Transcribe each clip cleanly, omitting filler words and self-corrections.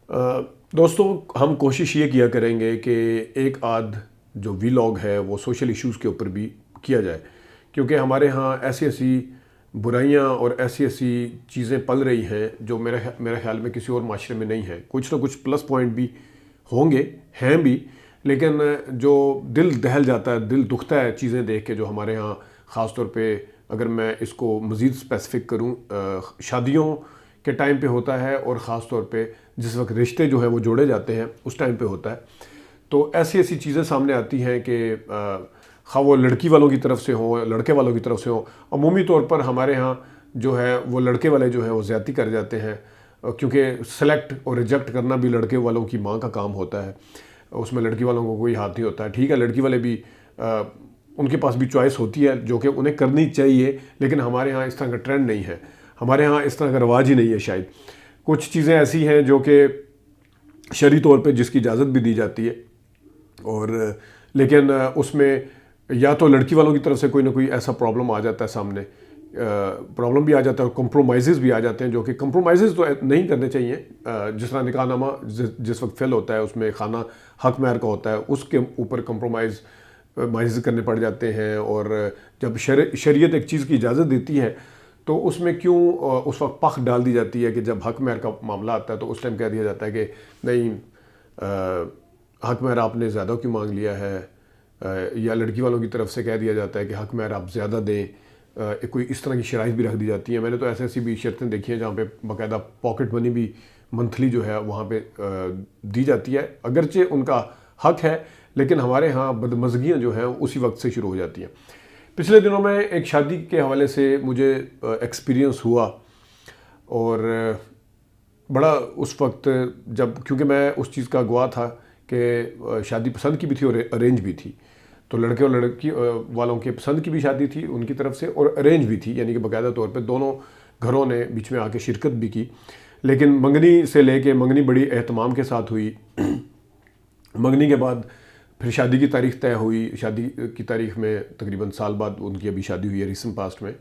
دوستوں ہم کوشش یہ کیا کریں گے کہ ایک آدھ جو ویلاگ ہے وہ سوشل ایشوز کے اوپر بھی کیا جائے، کیونکہ ہمارے ہاں ایسی ایسی برائیاں اور ایسی ایسی چیزیں پل رہی ہیں جو میرے خیال میں کسی اور معاشرے میں نہیں ہے۔ کچھ نہ کچھ پلس پوائنٹ بھی ہوں گے، ہیں بھی، لیکن جو دل دہل جاتا ہے، دل دکھتا ہے چیزیں دیکھ کے جو ہمارے ہاں خاص طور پہ اگر میں اس کو مزید اسپیسیفک کروں شادیوں کے ٹائم پہ ہوتا ہے، اور خاص طور پہ جس وقت رشتے جو ہیں وہ جوڑے جاتے ہیں اس ٹائم پہ ہوتا ہے۔ تو ایسی ایسی چیزیں سامنے آتی ہیں کہ خواہ وہ لڑکی والوں کی طرف سے ہوں، لڑکے والوں کی طرف سے ہوں، عمومی طور پر ہمارے ہاں جو ہے وہ لڑکے والے جو ہیں وہ زیادتی کر جاتے ہیں، کیونکہ سلیکٹ اور ریجیکٹ کرنا بھی لڑکے والوں کی ماں کا کام ہوتا ہے، اس میں لڑکی والوں کو کوئی ہاتھ نہیں ہوتا ہے۔ ٹھیک ہے، لڑکی والے بھی ان کے پاس بھی چوائس ہوتی ہے جو کہ انہیں کرنی چاہیے، لیکن ہمارے ہاں اس طرح کا ٹرینڈ نہیں ہے، ہمارے ہاں اس طرح کا رواج ہی نہیں ہے شاید۔ کچھ چیزیں ایسی ہیں جو کہ شرعی طور پہ جس کی اجازت بھی دی جاتی ہے، اور لیکن اس میں یا تو لڑکی والوں کی طرف سے کوئی نہ کوئی ایسا پرابلم آ جاتا ہے سامنے، پرابلم بھی آ جاتا ہے اور کمپرومائزز بھی آ جاتے ہیں، جو کہ کمپرومائزز تو نہیں کرنے چاہیے۔ جس طرح نکاح نامہ جس وقت فیل ہوتا ہے اس میں خانہ حق مہر کا ہوتا ہے، اس کے اوپر کمپرومائز کرنے پڑ جاتے ہیں، اور جب شریعت ایک چیز کی اجازت دیتی ہے تو اس میں کیوں اس وقت پخ ڈال دی جاتی ہے کہ جب حق مہر کا معاملہ آتا ہے تو اس ٹائم کہہ دیا جاتا ہے کہ نہیں، حق مہر آپ نے زیادہ کیوں مانگ لیا ہے، یا لڑکی والوں کی طرف سے کہہ دیا جاتا ہے کہ حق مہر آپ زیادہ دیں، کوئی اس طرح کی شرائط بھی رکھ دی جاتی ہیں۔ میں نے تو ایسی ایسی بھی شرطیں دیکھی ہیں جہاں پہ باقاعدہ پاکٹ منی بھی منتھلی جو ہے وہاں پہ دی جاتی ہے، اگرچہ ان کا حق ہے، لیکن ہمارے ہاں بدمزگیاں جو ہیں اسی وقت سے شروع ہو جاتی ہیں۔ پچھلے دنوں میں ایک شادی کے حوالے سے مجھے ایکسپیرینس ہوا، اور بڑا اس وقت جب، کیونکہ میں اس چیز کا گواہ تھا کہ شادی پسند کی بھی تھی اور ارینج بھی تھی، تو لڑکے اور لڑکی والوں کے پسند کی بھی شادی تھی ان کی طرف سے، اور ارینج بھی تھی، یعنی کہ باقاعدہ طور پہ دونوں گھروں نے بیچ میں آ کے شرکت بھی کی۔ لیکن منگنی سے لے کے منگنی بڑی اہتمام کے ساتھ ہوئی، منگنی کے بعد پھر شادی کی تاریخ طے ہوئی۔ شادی کی تاریخ میں تقریباً سال بعد ان کی ابھی شادی ہوئی ہے ریسنٹ پاسٹ میں،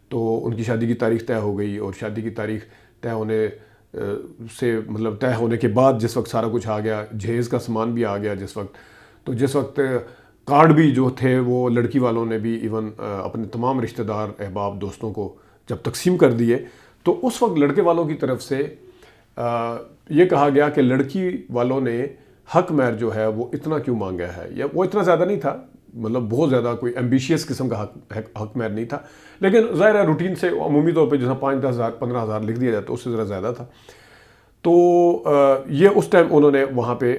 تو ان کی شادی کی تاریخ طے ہو گئی، اور شادی کی تاریخ طے ہونے سے مطلب طے ہونے کے بعد جس وقت سارا کچھ آ گیا، جہیز کا سامان بھی آ گیا جس وقت کارڈ بھی جو تھے وہ لڑکی والوں نے بھی ایون اپنے تمام رشتہ دار احباب دوستوں کو جب تقسیم کر دیے، تو اس وقت لڑکے والوں کی طرف سے یہ کہا گیا کہ لڑکی والوں نے حق مہر جو ہے وہ اتنا کیوں مانگا ہے، یا وہ اتنا زیادہ نہیں تھا، مطلب بہت زیادہ کوئی ایمبیشیس قسم کا حق مہر نہیں تھا، لیکن ظاہر ہے روٹین سے عمومی طور پہ جیسا 5-10 ہزار 15 ہزار لکھ دیا جاتا ہے اس سے ذرا زیادہ تھا۔ تو یہ اس ٹائم انہوں نے وہاں پہ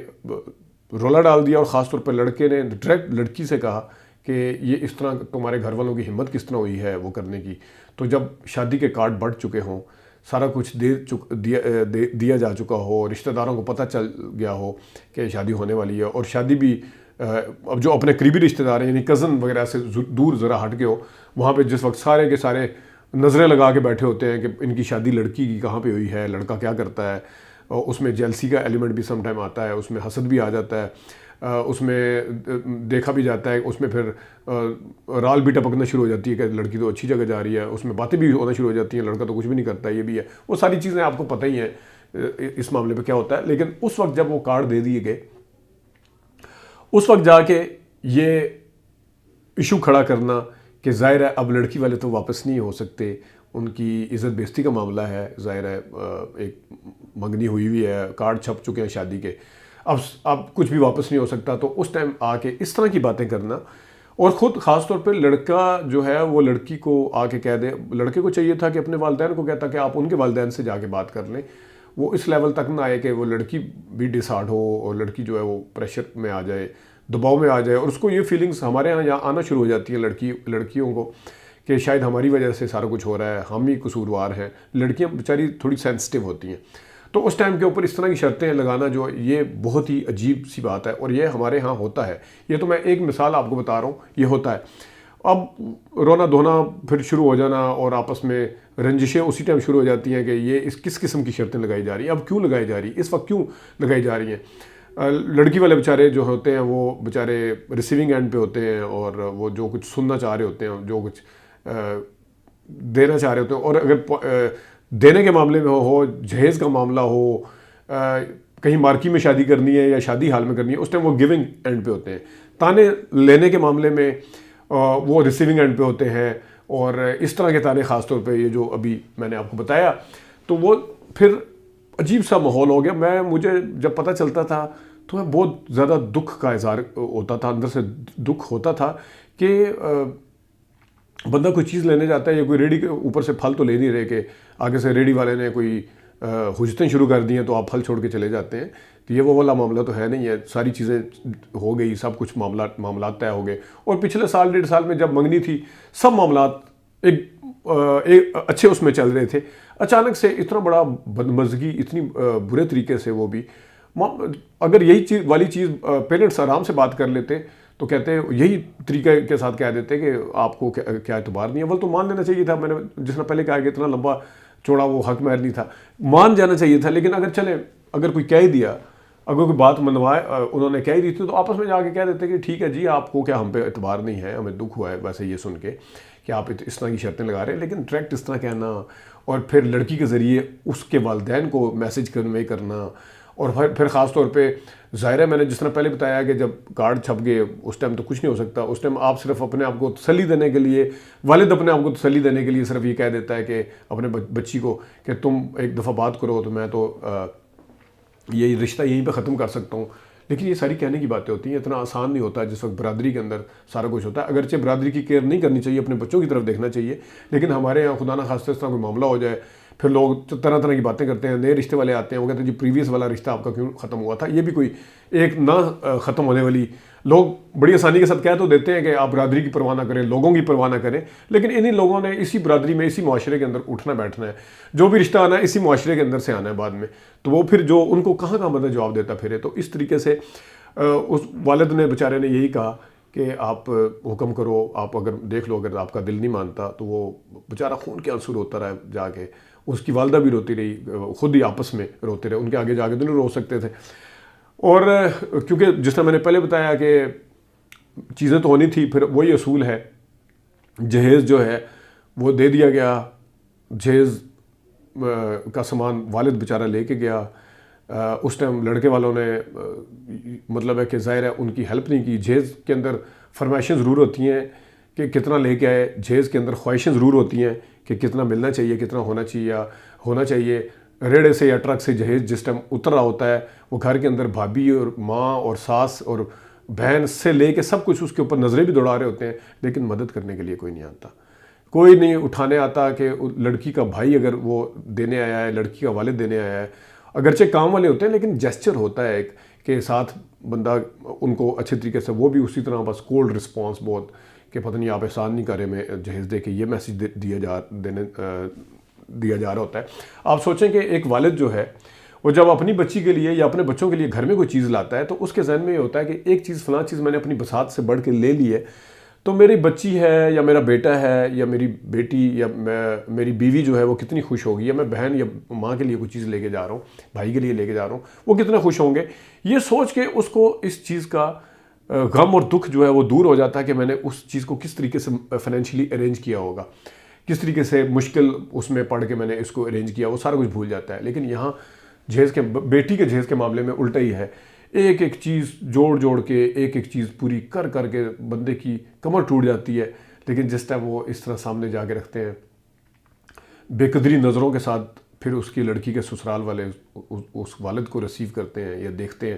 رولا ڈال دیا، اور خاص طور پہ لڑکے نے ڈائریکٹ لڑکی سے کہا کہ یہ اس طرح تمہارے گھر والوں کی ہمت کس طرح ہوئی ہے وہ کرنے کی۔ تو جب شادی کے کارڈ بڑھ چکے ہوں، سارا کچھ دیا جا چکا ہو، رشتہ داروں کو پتہ چل گیا ہو کہ شادی ہونے والی ہے، اور شادی بھی اب جو اپنے قریبی رشتہ دار ہیں یعنی کزن وغیرہ سے دور ذرا ہٹ کے ہو، وہاں پہ جس وقت سارے کے سارے نظریں لگا کے بیٹھے ہوتے ہیں کہ ان کی شادی لڑکی کی کہاں پہ ہوئی ہے، لڑکا کیا کرتا ہے، اس میں جیلسی کا ایلیمنٹ بھی سم ٹائم آتا ہے، اس میں حسد بھی آ جاتا ہے، اس میں دیکھا بھی جاتا ہے، اس میں پھر رال بھی ٹپکنا شروع ہو جاتی ہے کہ لڑکی تو اچھی جگہ جا رہی ہے، اس میں باتیں بھی ہونا شروع ہو جاتی ہیں، لڑکا تو کچھ بھی نہیں کرتا، یہ بھی ہے، وہ ساری چیزیں آپ کو پتہ ہی ہیں اس معاملے پہ کیا ہوتا ہے۔ لیکن اس وقت جب وہ کارڈ دے دیے گئے، اس وقت جا کے یہ ایشو کھڑا کرنا کہ ظاہر ہے اب لڑکی والے تو واپس نہیں ہو سکتے، ان کی عزت بیزتی کا معاملہ ہے، ظاہر ہے ایک منگنی ہوئی ہے، کارڈ چھپ چکے ہیں شادی کے، اب کچھ بھی واپس نہیں ہو سکتا۔ تو اس ٹائم آ کے اس طرح کی باتیں کرنا، اور خود خاص طور پہ لڑکا جو ہے وہ لڑکی کو آ کے کہہ دے، لڑکے کو چاہیے تھا کہ اپنے والدین کو کہتا کہ آپ ان کے والدین سے جا کے بات کر لیں، وہ اس لیول تک نہ آئے کہ وہ لڑکی بھی ڈسہارٹ ہو، اور لڑکی جو ہے وہ پریشر میں آ جائے، دباؤ میں آ جائے، اور اس کو یہ فیلنگز ہمارے یہاں آنا شروع ہو جاتی ہیں لڑکیوں کو کہ شاید ہماری وجہ سے سارا کچھ ہو رہا ہے، ہم ہی قصوروار ہیں۔ لڑکیاں بیچاری تھوڑی سینسٹیو ہوتی ہیں، تو اس ٹائم کے اوپر اس طرح کی شرطیں لگانا جو یہ بہت ہی عجیب سی بات ہے، اور یہ ہمارے ہاں ہوتا ہے۔ یہ تو میں ایک مثال آپ کو بتا رہا ہوں، یہ ہوتا ہے۔ اب رونا دھونا پھر شروع ہو جانا، اور آپس میں رنجشیں اسی ٹائم شروع ہو جاتی ہیں کہ یہ کس قسم کی شرطیں لگائی جا رہی ہیں، اب کیوں لگائی جا رہی ہیں، اس وقت کیوں لگائی جا رہی ہیں۔ لڑکی والے بیچارے جو ہوتے ہیں وہ بیچارے ریسیونگ اینڈ پہ ہوتے ہیں، اور وہ جو کچھ سننا چاہ رہے ہوتے ہیں، جو کچھ دینا چاہ رہے ہوتے ہیں، اور اگر دینے کے معاملے میں ہو، جہیز کا معاملہ ہو، کہیں مارکی میں شادی کرنی ہے یا شادی حال میں کرنی ہے، اس ٹائم وہ گیونگ اینڈ پہ ہوتے ہیں. تانے لینے کے معاملے میں وہ ریسیونگ اینڈ پہ ہوتے ہیں. اور اس طرح کے تانے خاص طور پہ یہ جو ابھی میں نے آپ کو بتایا، تو وہ پھر عجیب سا ماحول ہو گیا. مجھے جب پتہ چلتا تھا تو میں بہت زیادہ دکھ کا اظہار ہوتا تھا، اندر سے دکھ ہوتا تھا کہ بندہ کوئی چیز لینے جاتا ہے یا کوئی ریڈی کے اوپر سے پھل تو لے نہیں رہے کہ آگے سے ریڈی والے نے کوئی حجتیں شروع کر دی ہیں تو آپ پھل چھوڑ کے چلے جاتے ہیں. تو یہ وہ والا معاملہ تو ہے نہیں ہے. ساری چیزیں ہو گئی، سب کچھ معاملات طے ہو گئے. اور پچھلے سال 1.5 سال میں جب منگنی تھی، سب معاملات ایک اچھے اس میں چل رہے تھے. اچانک سے اتنا بڑا بدمزگی، اتنی برے طریقے سے وہ بھی. اگر یہی والی چیز پیرنٹس آرام سے بات کر لیتے تو کہتے یہی طریقے کے ساتھ کہہ دیتے کہ آپ کو کیا اعتبار نہیں ہے. اول تو مان لینا چاہیے تھا. میں نے جس نے پہلے کہا کہ اتنا لمبا چوڑا وہ حق مہر نہیں تھا، مان جانا چاہیے تھا. لیکن اگر کوئی کہہ دیا، اگر کوئی بات منوائے انہوں نے کہہ دی تھی، تو آپس میں جا کے کہہ دیتے کہ ٹھیک ہے جی، آپ کو کیا ہم پہ اعتبار نہیں ہے، ہمیں دکھ ہوا ہے ویسے یہ سن کے کہ آپ اس طرح کی شرطیں لگا رہے ہیں. لیکن ڈائریکٹ اس طرح کہنا اور پھر لڑکی کے ذریعے اس کے والدین کو میسج کنوے کرنا، اور پھر خاص طور پہ ظاہر ہے میں نے جس طرح پہلے بتایا کہ جب کارڈ چھپ گئے اس ٹائم تو کچھ نہیں ہو سکتا. اس ٹائم آپ صرف اپنے آپ کو تسلی دینے کے لیے، والد اپنے آپ کو تسلی دینے کے لیے صرف یہ کہہ دیتا ہے کہ اپنے بچی کو کہ تم ایک دفعہ بات کرو تو میں تو یہ رشتہ یہیں پہ ختم کر سکتا ہوں. لیکن یہ ساری کہنے کی باتیں ہوتی ہیں. اتنا آسان نہیں ہوتا جس وقت برادری کے اندر سارا کچھ ہوتا ہے. اگرچہ برادری کی کیئر نہیں کرنی چاہیے، اپنے بچوں کی طرف دیکھنا چاہیے، لیکن ہمارے یہاں خدا نہ خواستہ اس طرح کوئی معاملہ ہو جائے، پھر لوگ طرح طرح کی باتیں کرتے ہیں. نئے رشتے والے آتے ہیں، وہ کہتے ہیں جی پریویس والا رشتہ آپ کا کیوں ختم ہوا تھا. یہ بھی کوئی ایک نہ ختم ہونے والی، لوگ بڑی آسانی کے ساتھ کہہ تو دیتے ہیں کہ آپ برادری کی پرواہ نہ کریں، لوگوں کی پرواہ نہ کریں، لیکن انہی لوگوں نے اسی برادری میں، اسی معاشرے کے اندر اٹھنا بیٹھنا ہے. جو بھی رشتہ آنا ہے اسی معاشرے کے اندر سے آنا ہے بعد میں. تو وہ پھر جو ان کو کہاں مدد جواب دیتا پھرے. تو اس طریقے سے اس والد نے بیچارے نے یہی کہا کہ آپ حکم کرو، آپ اگر دیکھ لو، اگر آپ کا دل نہیں مانتا. تو وہ بیچارہ خون کے آنسو روتا رہا جا کے. اس کی والدہ بھی روتی رہی، خود ہی آپس میں روتے رہے. ان کے آگے جا کے تو نہیں رو سکتے تھے. اور کیونکہ جس طرح میں نے پہلے بتایا کہ چیزیں تو ہونی تھی، پھر وہی اصول ہے. جہیز جو ہے وہ دے دیا گیا. جہیز کا سامان والد بیچارہ لے کے گیا. اس ٹائم لڑکے والوں نے مطلب ہے کہ ظاہر ہے ان کی ہیلپ نہیں کی. جہیز کے اندر فرمائشیں ضرور ہوتی ہیں کہ کتنا لے کے آئے. جہیز کے اندر خواہشیں ضرور ہوتی ہیں کہ کتنا ملنا چاہیے، کتنا ہونا چاہیے. ریڑے سے یا ٹرک سے جہیز جس ٹائم اتر رہا ہوتا ہے، وہ گھر کے اندر بھابھی اور ماں اور ساس اور بہن سے لے کے سب کچھ اس کے اوپر نظریں بھی دوڑا رہے ہوتے ہیں، لیکن مدد کرنے کے لیے کوئی نہیں آتا. کوئی نہیں اٹھانے آتا کہ لڑکی کا بھائی اگر وہ دینے آیا ہے، لڑکی کا والد دینے آیا ہے. اگرچہ کام والے ہوتے ہیں لیکن جیسچر ہوتا ہے ایک کہ ساتھ بندہ ان کو اچھے طریقے سے، وہ بھی اسی طرح بس کولڈ رسپانس بہت کہ پتہ نہیں آپ احسان نہیں کر رہے میں جہیز دے کے یہ میسج دیا جا رہا ہوتا ہے. آپ سوچیں کہ ایک والد جو ہے وہ جب اپنی بچی کے لیے یا اپنے بچوں کے لیے گھر میں کوئی چیز لاتا ہے تو اس کے ذہن میں یہ ہوتا ہے کہ ایک چیز فلاں چیز میں نے اپنی بساط سے بڑھ کے لے لی ہے، تو میری بچی ہے یا میرا بیٹا ہے یا میری بیٹی یا میری بیوی جو ہے وہ کتنی خوش ہوگی، یا میں بہن یا ماں کے لیے کوئی چیز لے کے جا رہا ہوں، بھائی کے لیے لے کے جا رہا ہوں، وہ کتنے خوش ہوں گے. یہ سوچ کے اس کو اس چیز کا غم اور دکھ جو ہے وہ دور ہو جاتا ہے کہ میں نے اس چیز کو کس طریقے سے فائنینشلی ارینج کیا ہوگا، کس طریقے سے مشکل اس میں پڑھ کے میں نے اس کو ارینج کیا، وہ سارا کچھ بھول جاتا ہے. لیکن یہاں بیٹی کے جہیز کے معاملے میں الٹا ہی ہے. ایک ایک چیز جوڑ کے، ایک ایک چیز پوری کر کے بندے کی کمر ٹوٹ جاتی ہے. لیکن جس ٹائم وہ اس طرح سامنے جا کے رکھتے ہیں بے قدری نظروں کے ساتھ، پھر اس کی لڑکی کے سسرال والے اس والد کو ریسیو کرتے ہیں یا دیکھتے ہیں،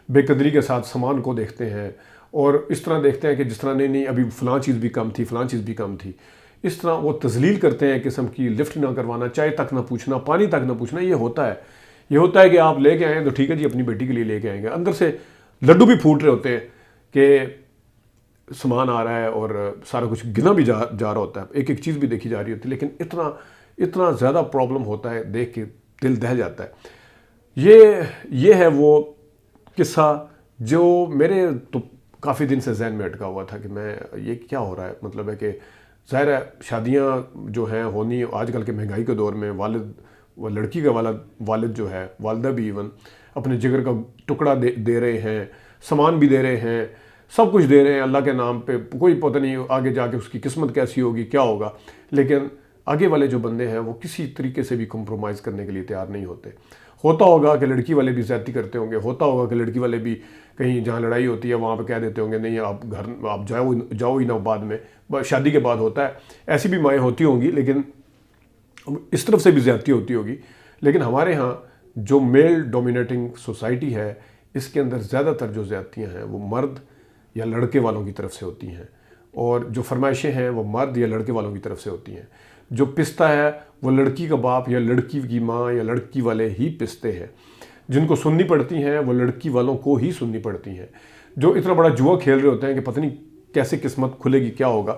بے قدری کے ساتھ سامان کو دیکھتے ہیں اور اس طرح دیکھتے ہیں کہ جس طرح نہیں ابھی فلاں چیز بھی کم تھی، فلاں چیز بھی کم تھی. اس طرح وہ تذلیل کرتے ہیں، قسم کی لفٹ نہ کروانا، چائے تک نہ پوچھنا، پانی تک نہ پوچھنا. یہ ہوتا ہے کہ آپ لے کے آئیں تو ٹھیک ہے جی اپنی بیٹی کے لیے لے کے آئیں گے. اندر سے لڈو بھی پھوٹ رہے ہوتے ہیں کہ سامان آ رہا ہے اور سارا کچھ گنا بھی جا رہا ہوتا ہے، ایک ایک چیز بھی دیکھی جا رہی ہوتی ہے. لیکن اتنا زیادہ پرابلم ہوتا ہے، دیکھ کے دل دہل جاتا ہے. یہ ہے وہ قصہ جو میرے تو کافی دن سے ذہن میں اٹکا ہوا تھا کہ میں یہ کیا ہو رہا ہے. مطلب ہے کہ ظاہر ہے شادیاں جو ہیں ہونی آج کل کے مہنگائی کے دور میں، لڑکی کا والد جو ہے، والدہ بھی ایون اپنے جگر کا ٹکڑا دے رہے ہیں، سامان بھی دے رہے ہیں، سب کچھ دے رہے ہیں اللہ کے نام پہ. کوئی پتہ نہیں آگے جا کے اس کی قسمت کیسی ہوگی، کیا ہوگا. لیکن آگے والے جو بندے ہیں وہ کسی طریقے سے بھی کمپرومائز کرنے کے لیے تیار نہیں ہوتے. ہوتا ہوگا کہ لڑکی والے بھی زیادتی کرتے ہوں گے، ہوتا ہوگا کہ لڑکی والے بھی کہیں جہاں لڑائی ہوتی ہے وہاں پہ کہہ دیتے ہوں گے نہیں آپ جاؤ ہی نہ، بعد میں شادی کے بعد ہوتا ہے، ایسی بھی مائیں ہوتی ہوں گی، لیکن اس طرف سے بھی زیادتی ہوتی ہوگی. لیکن ہمارے ہاں جو میل ڈومینیٹنگ سوسائٹی ہے اس کے اندر زیادہ تر جو زیادتیاں ہیں وہ مرد یا لڑکے والوں کی طرف سے ہوتی ہیں، اور جو فرمائشیں ہیں وہ مرد یا لڑکے والوں کی طرف سے ہوتی ہیں. جو پستا ہے وہ لڑکی کا باپ یا لڑکی کی ماں یا لڑکی والے ہی پستے ہیں. جن کو سننی پڑتی ہیں وہ لڑکی والوں کو ہی سننی پڑتی ہیں. جو اتنا بڑا جوا کھیل رہے ہوتے ہیں کہ پتہ نہیں کیسے قسمت کھلے گی کیا ہوگا،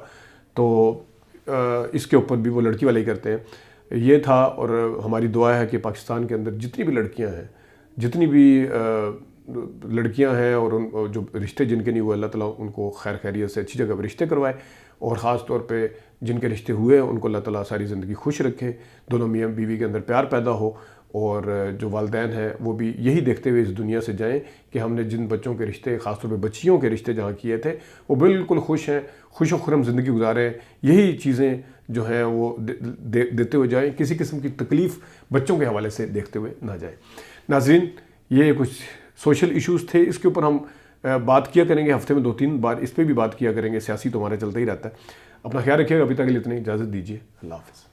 تو اس کے اوپر بھی وہ لڑکی والے ہی کرتے ہیں. یہ تھا، اور ہماری دعا ہے کہ پاکستان کے اندر جتنی بھی لڑکیاں ہیں، جتنی بھی لڑکیاں ہیں اور ان جو رشتے جن کے نہیں ہوئے، اللہ تعالیٰ ان کو خیر خیریت سے اچھی جگہ پہ رشتے کروائے، اور خاص طور پہ جن کے رشتے ہوئے ان کو اللہ تعالیٰ ساری زندگی خوش رکھے، دونوں میاں بیوی کے اندر پیار پیدا ہو، اور جو والدین ہیں وہ بھی یہی دیکھتے ہوئے اس دنیا سے جائیں کہ ہم نے جن بچوں کے رشتے، خاص طور پہ بچیوں کے رشتے جہاں کیے تھے وہ بالکل خوش ہیں، خوش و خرم زندگی گزاریں. یہی چیزیں جو ہیں وہ دیتے ہوئے جائیں، کسی قسم کی تکلیف بچوں کے حوالے سے دیکھتے ہوئے نہ جائیں. ناظرین، یہ کچھ سوشل ایشوز تھے، اس کے اوپر ہم بات کیا کریں گے، ہفتے میں 2-3 بار اس پہ بھی بات کیا کریں گے. سیاسی تو ہمارا چلتا ہی رہتا ہے. اپنا خیال رکھیے گا. ابھی تک کے لیے اتنی اجازت دیجیے. اللہ حافظ.